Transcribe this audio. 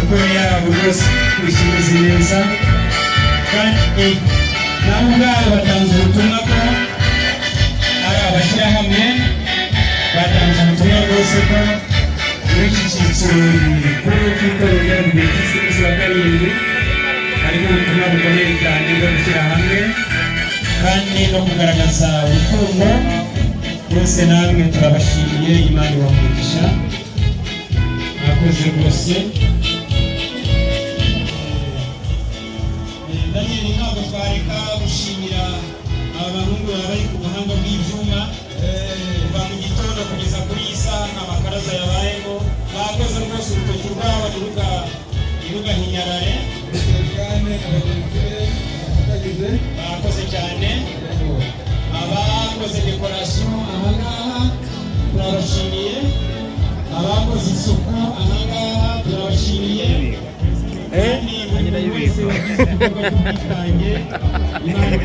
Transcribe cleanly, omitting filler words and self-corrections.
imikorere yabo rwose kwishimiza neza kandi nabo ubwabo batanze ubutumwa ko ari abashyirahamwe batanze ubutumwa rwose ko muri iki cyiciro gikuru cy'itorero ry'Adventiste wa karindwi harimo ubutumwa bukomeye cyane bwo gushyira hamwe kandi no kugaragaza urukundo. Bose namwe turabashimiye, Imana ibamugisha, mwakoze rwose. Daniel, ntabwo twareka gushimira aba bahungu bari ku buhanga bw'ibyuma kuva mu gitondo kugeza kuri iyi saha nta makaraza yabayeho. Bakoze rwose urutoki rwabo ntirugahinyarare, bakoze cyane. Abakoze dekorasiyo ahangaha turabashimiye, abakoze isuku ahangaha turabashimiye, kandi buri wese wagize igikorwa cy'ubwitange Imana